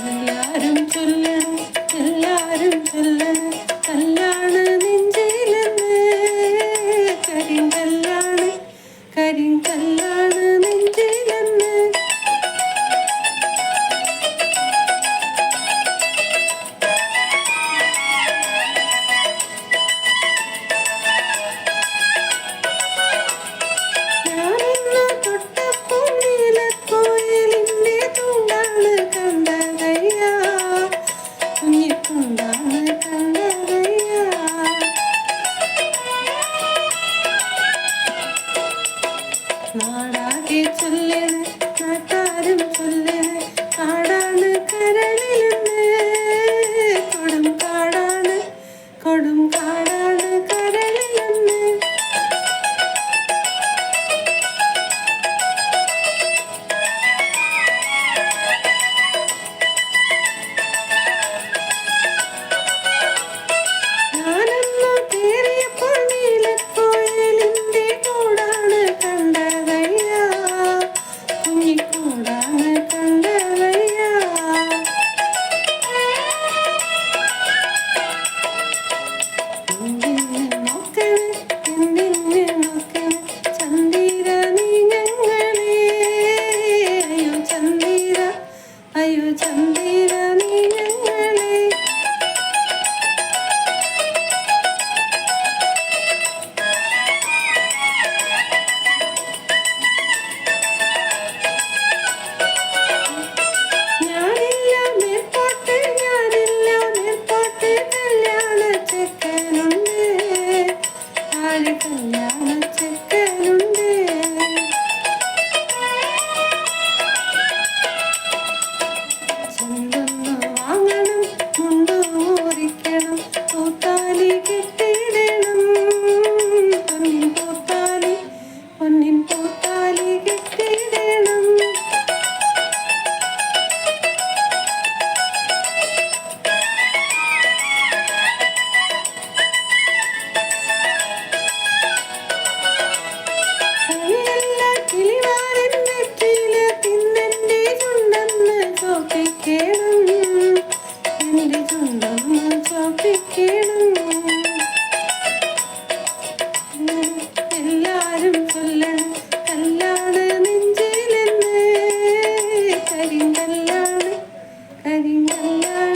എല്ലാരും ചൊല്ലണം എല്ലാരും ചൊല്ലണം കല്യാണ നെഞ്ചിലെന്ന് കരിങ്കല്ലാണ് കരിങ്കല്ലാണ് നെഞ്ചിലെന്ന് ഞാനിന്ന് തൊട്ടപ്പോൾ നീലക്കോയിലിൻ്റെ തുണ്ടാണ് കണ്ടതയ്യ കുഞ്ഞിത്തുണ്ടാണ് കണ്ടതയ്യ നാടാകെ ചൊല്ലണ് നാട്ടാരും ചൊല്ലണ് കാടാണ് കരളിലെന്ന് കൊടും കാടാണ് കൊടും കാടാണ് കരളിലെന്ന് ഞാനൊന്നു കേറിയപ്പോൾ നീലക്കോയിലിൻ്റെ കൂടാണ് കണ്ടതയ്യ കുഞ്ഞിക്കൂടാണ് കണ്ടതയ്യ എന്തിന് നോക്കണ് എന്തിന് നോക്കണ് ചന്ദിര നീ ഞങ്ങളെ അയ്യോ ചന്ദിര അയ്യോ ചന്ദിര നീ ഞങ്ങളെ ഞാനില്ല മേൽപോട്ട് ഞാനില്ല മേൽപോട്ട് കല്യാണ ചെക്കനുണ്ട് ആര് കല്യാണ ചെക്കനുണ്ട് ചെന്തൊന്നു വാങ്ങണം മുണ്ടു മുറിക്കണം പൂത്താലി കെട്ടിടണം പൊന്നിൻ പൂത്താലി പൊന്നിൻ പൂത്താലി കെട്ടിടണം കണിയല്ല കിളിവാലൻ നെറ്റിയില തിന്നെൻ്റെ ചുണ്ടെന്ന് ചോപ്പിക്കണം എൻ്റെ ചുണ്ടെന്ന് ചോപ്പിക്കണം എല്ലാരും ചൊല്ലണം കല്യാണ നെഞ്ചിലെന്ന് കരിങ്കല്ലാണ് കരിങ്കല്ലാണ്